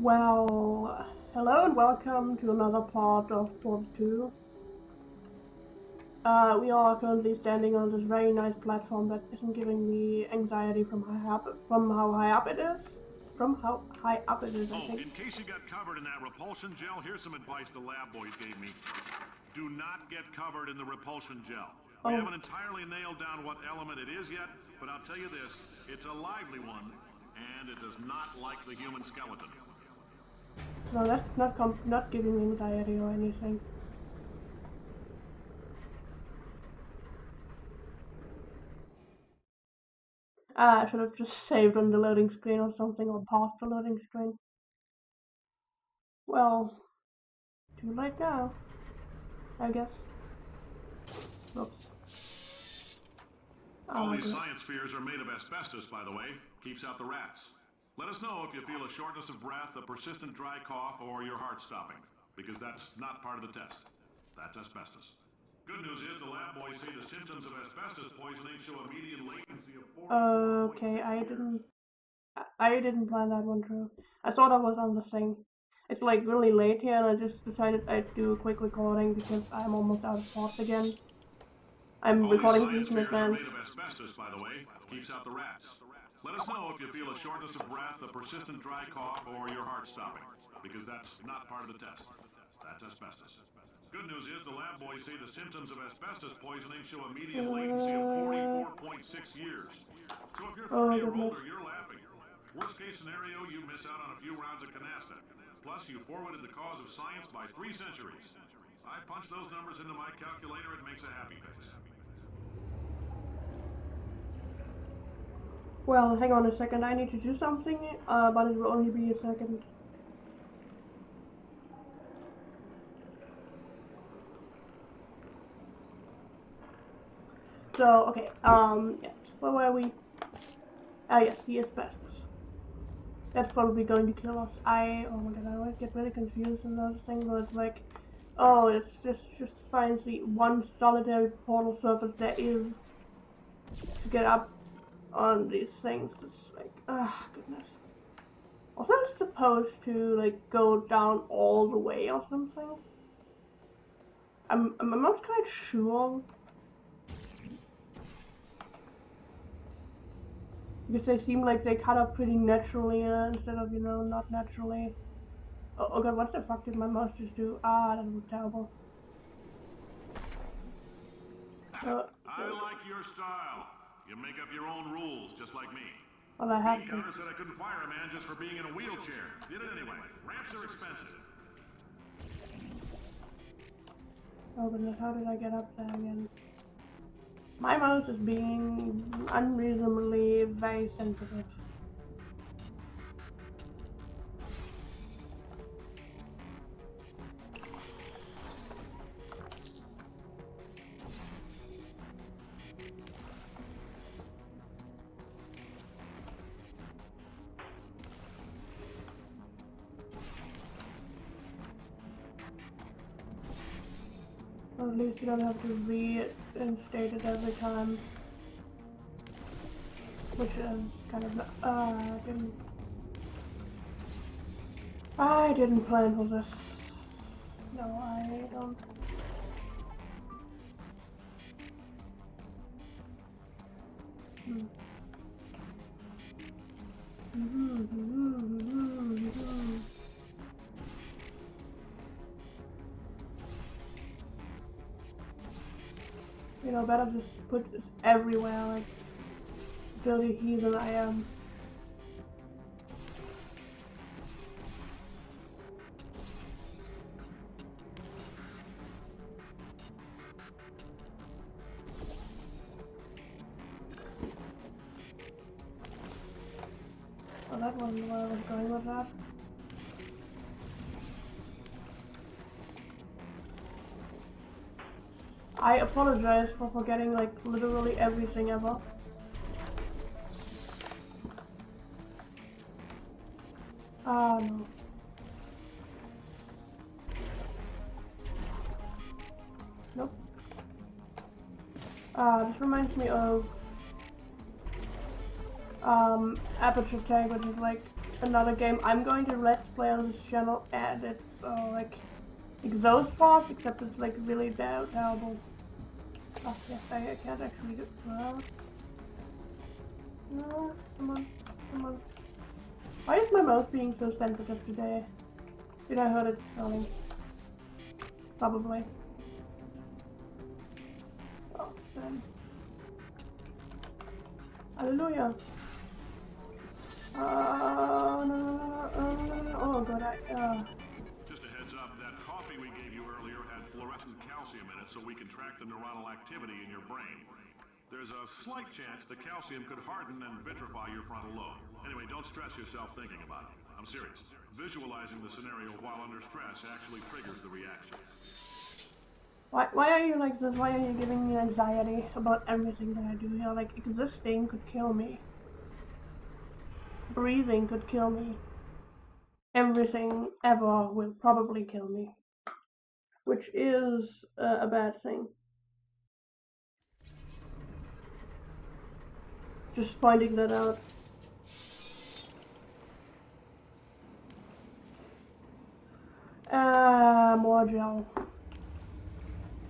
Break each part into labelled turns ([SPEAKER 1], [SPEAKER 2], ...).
[SPEAKER 1] Well, hello and welcome to another part of Port 2. We are currently standing on this very nice platform that isn't giving me anxiety from how high up it is. From how high up it is, I think.
[SPEAKER 2] In case you got covered in that repulsion gel, here's some advice the lab boys gave me. Do not get covered in the repulsion gel. We haven't entirely nailed down what element it is yet, but I'll tell you this, it's a lively one, and it does not like the human skeleton.
[SPEAKER 1] No, that's not giving me anxiety or anything. I should have just saved on the loading screen or something, or paused the loading screen. Well, too late now, I guess. Oops.
[SPEAKER 2] All these science spheres are made of asbestos, by the way. Keeps out the rats. Let us know if you feel a shortness of breath, a persistent dry cough, or your heart stopping, because that's not part of the test. That's asbestos. Good news is the lab boys say the symptoms of asbestos poisoning show a median latency of 4.
[SPEAKER 1] Okay, I didn't plan that one through. I thought I was on the thing. It's like really late here and I just decided I'd do a quick recording because I'm almost out of pots again. I'm recording these in advance.
[SPEAKER 2] Made of asbestos, by the way. Keeps out the rats. Let us know if you feel a shortness of breath, a persistent dry cough, or your heart stopping, because that's not part of the test. That's asbestos. Good news is the lab boys say the symptoms of asbestos poisoning show a median latency of 44.6 years. So if you're 30 or older, you're laughing. Worst case scenario, you miss out on a few rounds of canasta. Plus, you forwarded the cause of science by 3 centuries. I punch those numbers into my calculator, it makes a happy face.
[SPEAKER 1] Well, hang on a second, I need to do something, but it will only be a second. So, okay, yes, where were we? Ah, yes, the asbestos. That's probably going to kill us. Oh my god, I always get really confused in those things where it's like, oh, it's just finds the one solitary portal surface there is to get up on these things. It's like, ah, goodness. Was I supposed to, like, go down all the way or something? I'm not quite sure. Because they seem like they cut up pretty naturally instead of, not naturally. Oh god, what the fuck did my mouse just do? Ah, that was terrible.
[SPEAKER 2] I like your style. You make up your own rules, just like me.
[SPEAKER 1] Well, I have to.
[SPEAKER 2] Counter said I couldn't fire a man just for being in a wheelchair. Did it anyway. Ramps are expensive.
[SPEAKER 1] Oh goodness, how did I get up there again? My mouse is being unreasonably very sensitive. Well, at least you don't have to reinstate it every time. Which is kind of, I didn't plan for this. No, I don't. Better just put this everywhere, like dirty heathen I am. Oh, that wasn't where I was going with that. I apologize for forgetting, like, literally everything ever. Ah, no. Nope. This reminds me of, aperture tag, which is like another game I'm going to let's play on this channel, and it's like Exhaust, except it's like really terrible. Oh yes, I can't actually do well. No, come on, come on. Why is my mouse being so sensitive today? Did I hurt it smelling? Probably. Oh, then. Hallelujah. No. Oh god,
[SPEAKER 2] Just a heads up, that coffee we gave you earlier had fluorescent calcium in it so we can track the neuronal activity in your brain. There's a slight chance the calcium could harden and vitrify your frontal lobe. Anyway, don't stress yourself thinking about it. I'm serious. Visualizing the scenario while under stress actually triggers the reaction.
[SPEAKER 1] Why are you like this? Why are you giving me anxiety about everything that I do here? Like, existing could kill me. Breathing could kill me. Everything ever will probably kill me. Which is a bad thing. Just pointing that out. More gel.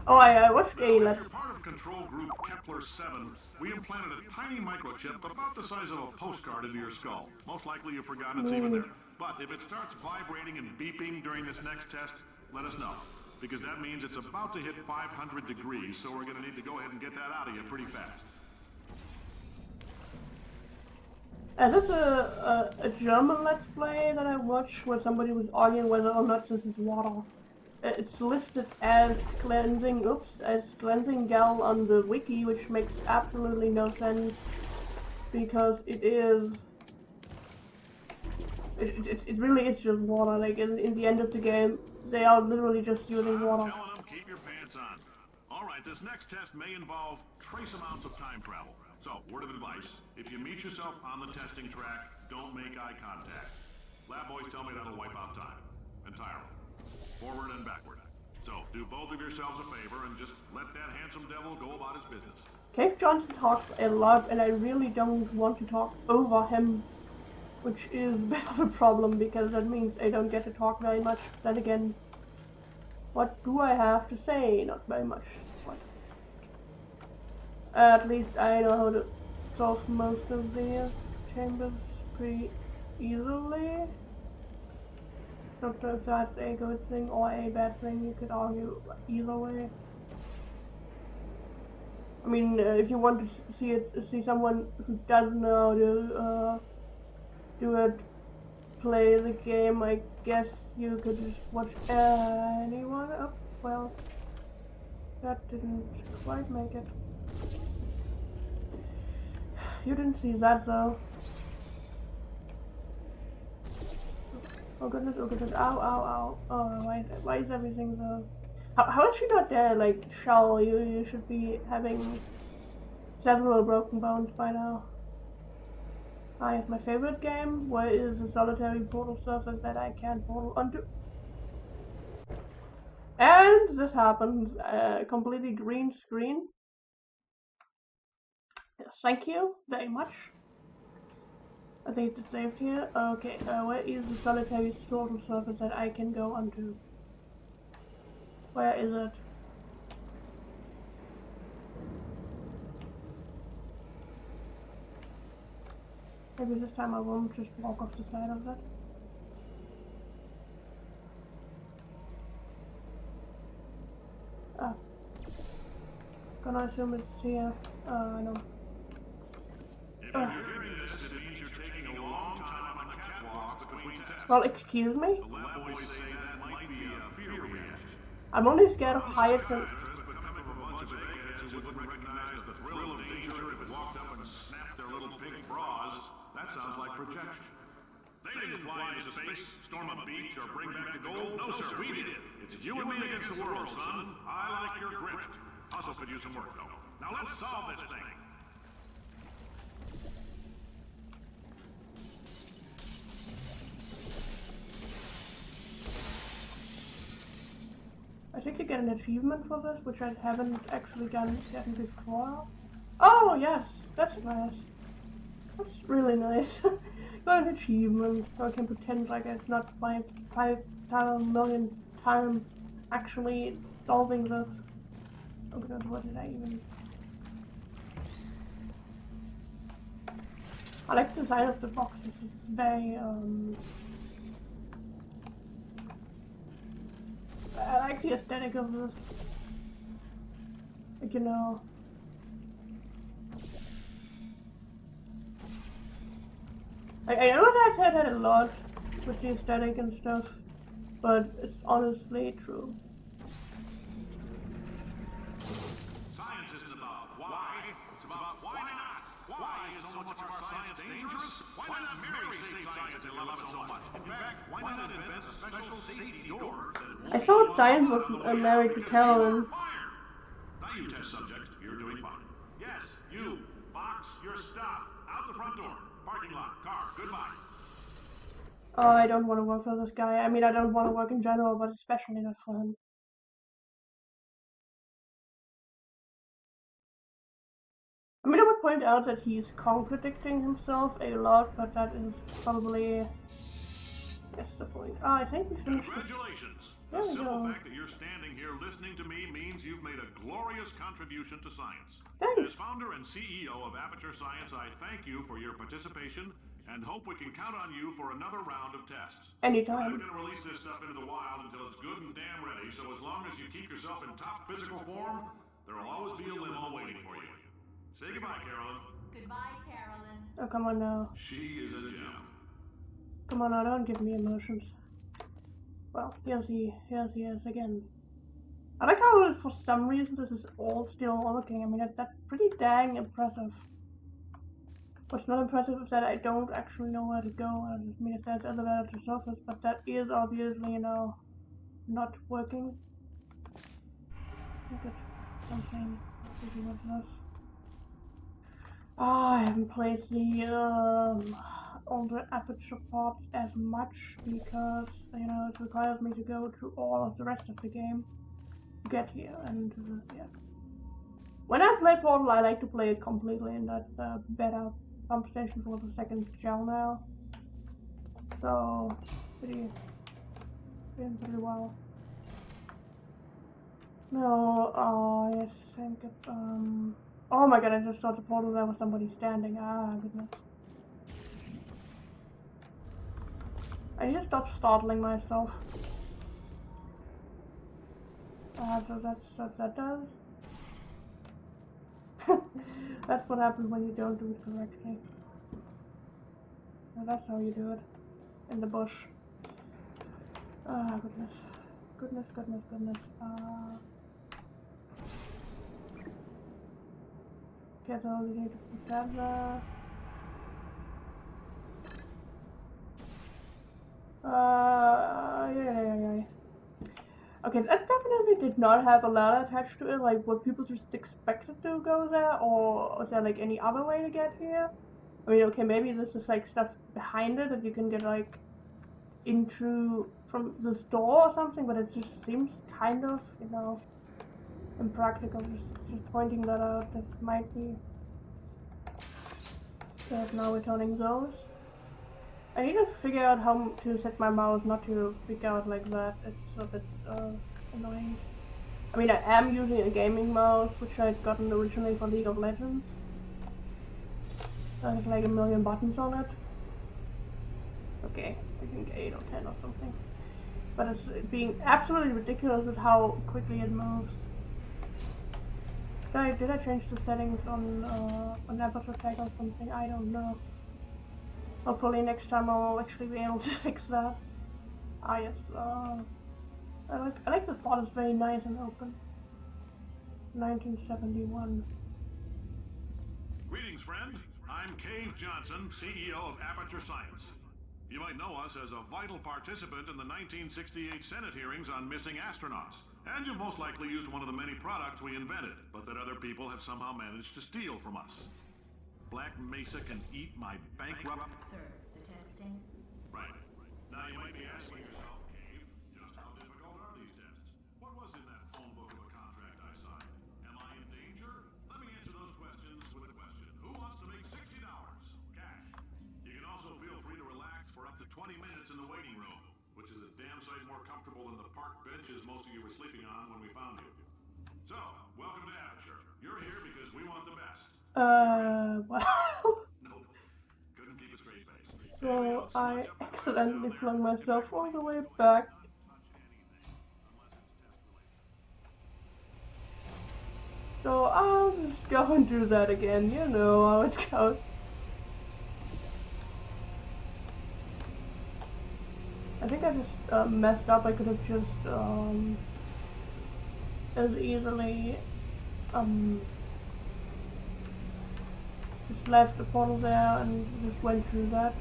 [SPEAKER 1] Oh, I watched a
[SPEAKER 2] If
[SPEAKER 1] let's.
[SPEAKER 2] you're part of control group Kepler 7, we implanted a tiny microchip about the size of a postcard into your skull. Most likely you've forgotten it's even there. But if it starts vibrating and beeping during this next test, let us know. Because that means it's about to hit 500 degrees, so we're going to need to go ahead and get that out of you pretty fast.
[SPEAKER 1] Is this a German Let's Play that I watched where somebody was arguing whether or not this is water? It's listed as cleansing gel on the wiki, which makes absolutely no sense because it is. It really is just water. Like in the end of the game, they are literally just using water.
[SPEAKER 2] I'm telling them, keep your pants on. All right, this next test may involve trace amounts of time travel. So, word of advice, if you meet yourself on the testing track, don't make eye contact. Lab boys tell me that'll wipe out time. Entirely. Forward and backward. So, do both of yourselves a favor and just let that handsome devil go about his business.
[SPEAKER 1] Cave Johnson talks a lot, and I really don't want to talk over him, which is a bit of a problem because that means I don't get to talk very much. Then again, what do I have to say? Not very much. What? At least I know how to solve most of the chambers pretty easily. Not sure if that's a good thing or a bad thing. You could argue either way. I mean, if you want to see someone who doesn't know how to do it, play the game, I guess you could just watch anyone. Oh, well, that didn't quite make it. You didn't see that though. Oh goodness, ow. Oh, why is everything so... How is she not there? Like, Shell, you should be having several broken bones by now. It's my favorite game. Where is the solitary portal surface that I can't portal onto? And this happens. Completely green screen. Yes, thank you very much. I think it's saved here. Okay, where is the solitary portal surface that I can go onto? Where is it? Maybe this time I won't just walk off the side of that. Ah. Gonna assume it's here. I know.
[SPEAKER 2] If you're hearing this, it means you're taking a long time on the catwalk between tests.
[SPEAKER 1] Well, excuse me?
[SPEAKER 2] The lab boys say that might be a fear reaction.
[SPEAKER 1] I'm only scared of heights and...
[SPEAKER 2] But coming from a bunch of eggheads who wouldn't recognize the thrill of danger if it walked up and snapped their little pink bras, that sounds like projection. They didn't fly into space, storm a beach, or bring back the gold. No, sir, we did. It's you and me against the world, son. I like your grit. Also could use some work, though. Now let's solve this thing.
[SPEAKER 1] I think you get an achievement for this, which I haven't actually gotten before. Oh, yes, that's nice. That's really nice. Got an achievement, so I can pretend like it's not my 5,000,000,000 time actually solving this. Oh god, what did I even... I like the design of the boxes. It's very, I like the aesthetic of this. Like, you know... I know that I said that a lot with the aesthetic and stuff, but it's honestly true.
[SPEAKER 2] Science isn't about why, it's about why not. Why is so much of our science dangerous? Why not merely save science and love it so much? In fact, why not invent a special safety door that
[SPEAKER 1] I thought science was married to Carolyn.
[SPEAKER 2] Now you test subject, you're doing fine. Yes, you. Box your stuff. Out the front door. Parking lot. Car. Goodbye.
[SPEAKER 1] Oh, I don't want to work for this guy. I mean, I don't want to work in general, but especially not for him. I mean, I would point out that he's contradicting himself a lot, but that is probably... That's the point. Oh, I think we finished it.
[SPEAKER 2] Congratulations.
[SPEAKER 1] There
[SPEAKER 2] The
[SPEAKER 1] we
[SPEAKER 2] simple
[SPEAKER 1] go.
[SPEAKER 2] fact that you're standing here listening to me means you've made a glorious contribution to science.
[SPEAKER 1] Thanks.
[SPEAKER 2] As founder and CEO of Aperture Science, I thank you for your participation and hope we can count on you for another round of tests. We're
[SPEAKER 1] Anytime.
[SPEAKER 2] not going to release this stuff into the wild until it's good and damn ready, so as long as you keep yourself in top physical form, there will always be a limo waiting for you. Say goodbye, Carolyn.
[SPEAKER 3] Goodbye, Carolyn.
[SPEAKER 1] Oh, come on now.
[SPEAKER 2] She is a gem.
[SPEAKER 1] Come on now, don't give me emotions. Well, here's he is again. I like how, for some reason, this is all still working. I mean, that's pretty dang impressive. What's not impressive is that I don't actually know where to go. I mean, it says elevator to surface, but that is obviously, you know, not working. Look at something. What's this? Oh, I haven't played the older Aperture parts as much because, you know, it requires me to go through all of the rest of the game to get here, and yeah. When I play Portal, I like to play it completely in that better pump station for the second shell now. So, doing pretty well. No, I think it's, oh my god, I just saw the portal there was somebody standing. Ah, goodness. I need to stop startling myself. So that's what that does. That's what happens when you don't do it correctly. Now that's how you do it. In the bush. Ah, goodness. Goodness. Okay, so we need to put that there. Yeah. Okay, that definitely did not have a ladder attached to it. Like, what people just expected to go there, or was there like any other way to get here? I mean, okay, maybe this is like stuff behind it that you can get like into from this door or something, but it just seems kind of, you know, impractical. Just pointing that out. That might be. Okay, now we're turning those. I need to figure out how to set my mouse not to freak out like that. It's a bit annoying. I mean, I am using a gaming mouse, which I'd gotten originally for League of Legends. It has like 1,000,000 buttons on it. Okay, I think 8 or 10 or something. But it's being absolutely ridiculous with how quickly it moves. Did I change the settings on Aperture Tag or something? I don't know. Hopefully next time I'll actually be able to fix that. Ah yes, I like the font, it's very nice and open. 1971.
[SPEAKER 2] Greetings, friend. I'm Cave Johnson, CEO of Aperture Science. You might know us as a vital participant in the 1968 Senate hearings on missing astronauts. And you've most likely used one of the many products we invented, but that other people have somehow managed to steal from us. Black Mesa can eat my bankrupt...
[SPEAKER 3] Sir, the testing?
[SPEAKER 2] Right. Now you might be asking yourself, Cave, just how difficult are these tests? What was in that phone book of a contract I signed? Am I in danger? Let me answer those questions with a question. Who wants to make $60 cash
[SPEAKER 1] Well,
[SPEAKER 2] Nope. Couldn't keep a straight face.
[SPEAKER 1] so I accidentally flung myself all the way back. So I'll just go and do that again, you know how it goes. I think I just messed up. I could have just as easily just left the portal there and just went through that.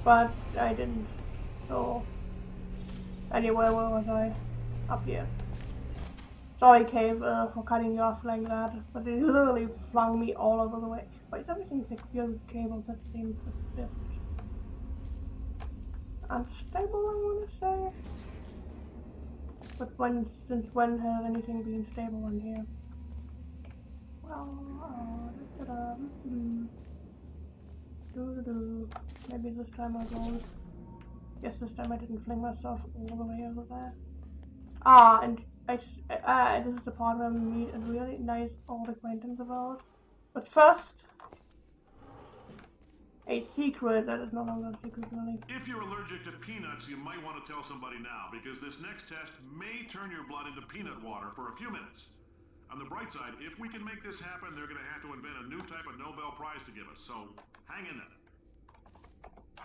[SPEAKER 1] But I didn't. So anyway, where was I? Up here. Sorry, Cave, for cutting you off like that, but it literally flung me all over the way. Why is everything secure with cables? That seems a bit unstable, I want to say. But since when has anything been stable on here? Well, maybe this time I won't. Yes, this time I didn't fling myself all the way over there. Ah, and this is the part where we meet a really nice old acquaintance of ours. But first, a secret that is no longer a secret, really.
[SPEAKER 2] If you're allergic to peanuts, you might want to tell somebody now, because this next test may turn your blood into peanut water for a few minutes. On the bright side, if we can make this happen, they're going to have to invent a new type of Nobel Prize to give us, so hang in there.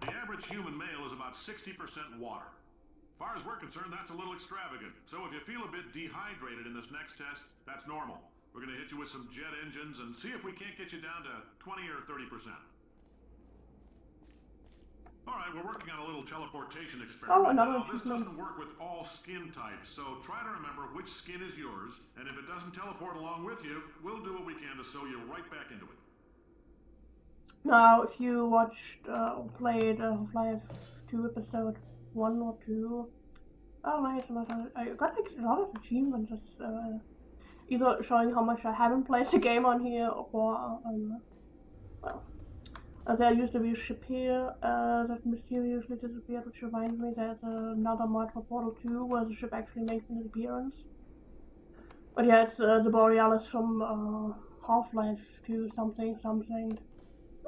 [SPEAKER 2] The average human male is about 60% water. As far as we're concerned, that's a little extravagant. So if you feel a bit dehydrated in this next test, that's normal. We're going to hit you with some jet engines and see if we can't get you down to 20 or 30%. Alright, we're working on a little teleportation experiment.
[SPEAKER 1] Oh, another
[SPEAKER 2] now, this
[SPEAKER 1] achievement.
[SPEAKER 2] doesn't work with all skin types, so try to remember which skin is yours, and if it doesn't teleport along with you, we'll do what we can to sew you right back into it.
[SPEAKER 1] Now, if you watched or played Half-Life 2 episode 1 or 2, oh nice, I got like a lot of achievements, either showing how much I haven't played the game on here, or, well, there used to be a ship here that mysteriously disappeared, which reminds me there's another mod for Portal 2 where the ship actually makes an appearance. But yeah, it's the Borealis from Half-Life 2 something.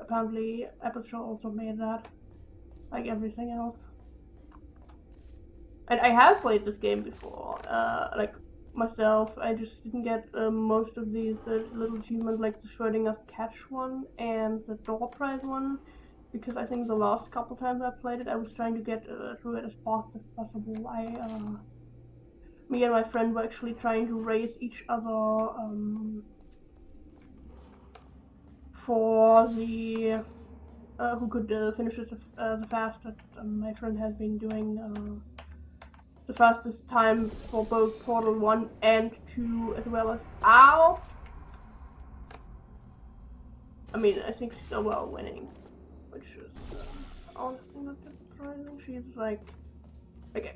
[SPEAKER 1] Apparently, Aperture also made that, like everything else. And I have played this game before, like myself. I just didn't get most of these little achievements, like the Schrodinger's Catch one and the Door Prize one, because I think the last couple times I played it, I was trying to get through it as fast as possible. Me and my friend were actually trying to race each other for the who could finish it the fastest. My friend has been doing the fastest time for both Portal 1 and 2, as well as ow! I mean, I think still well winning, which is honestly not that surprising. She's like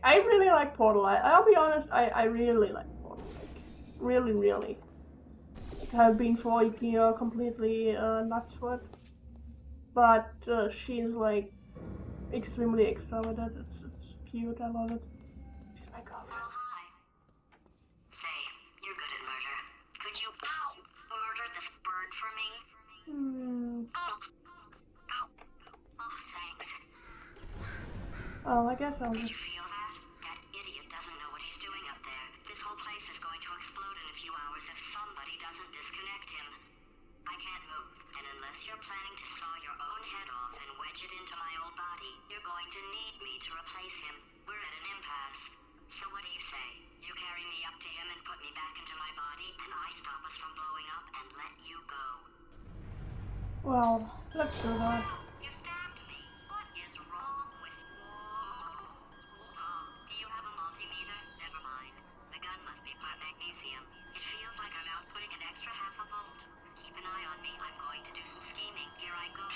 [SPEAKER 1] I really like Portal. I'll be honest, I really like Portal. Like, really. Like, I've been for a year completely nuts for it. But she's like extremely extravagant. It's cute. I love it. She's my girlfriend.
[SPEAKER 4] Well, hi. Say, you're good at murder. Could you, murder this bird for me? Ow. Oh, thanks.
[SPEAKER 1] Oh, I guess I'll
[SPEAKER 4] Did
[SPEAKER 1] just...
[SPEAKER 4] you feel that? That idiot doesn't know what he's doing up there. This whole place is going to explode in a few hours if somebody doesn't disconnect him. I can't move, and unless you're planning to saw your own head off and wedge it into my old body, you're going to need me to replace him. We're at an impasse. So what do you say? You carry me up to him and put me back into my body, and I stop us from blowing up and let you go.
[SPEAKER 1] Well, let's do that.
[SPEAKER 4] You stabbed me. What is wrong with you? Do you have a multimeter? Never mind. The gun must be part magnesium. It feels like I'm outputting an extra half a volt. Keep an eye on me. I'm going to do some scheming. Here I go.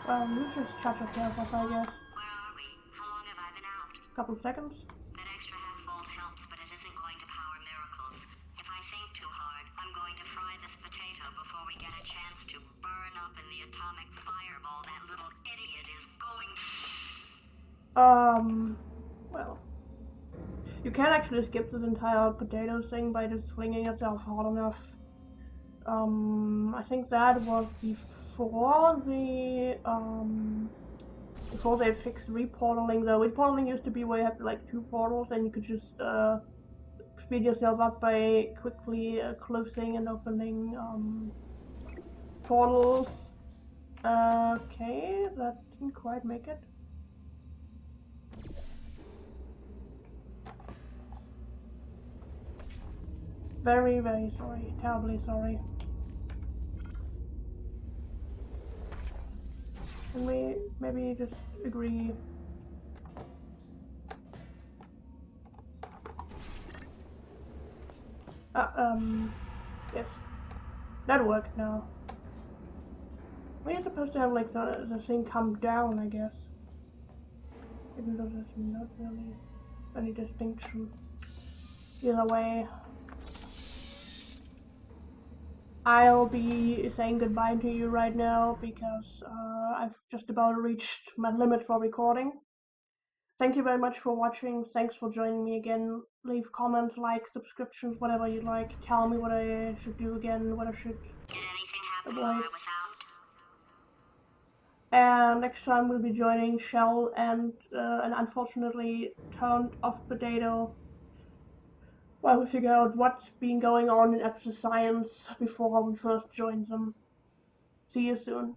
[SPEAKER 1] Well, you just shut yourself up, I guess.
[SPEAKER 4] Where are we? How long have I been out?
[SPEAKER 1] Couple seconds.
[SPEAKER 4] That extra half volt helps, but it isn't going to power miracles. If I think too hard, I'm going to fry this potato before we get a chance to burn up in the atomic fireball that little idiot is going.
[SPEAKER 1] Well, you can actually skip this entire potato thing by just flinging yourself hard enough I think that was before they fixed reportaling though. Reportaling used to be where you had like 2 portals and you could just speed yourself up by quickly closing and opening portals. Okay, that didn't quite make it. Very, very sorry. Terribly sorry. Can we maybe just agree? Yes. That worked now. We're supposed to have like the thing come down, I guess. Even though there's not really any distinction. Either way, I'll be saying goodbye to you right now because I've just about reached my limit for recording. Thank you very much for watching. Thanks for joining me again. Leave comments, like, subscriptions, whatever you'd like. Tell me what I should do again, what I should
[SPEAKER 4] Did anything happen while I
[SPEAKER 1] avoid.
[SPEAKER 4] was out?
[SPEAKER 1] And next time we'll be joining Shell and an unfortunately turned off potato while we figure out what's been going on in Epsis Science before we first joined them. See you soon.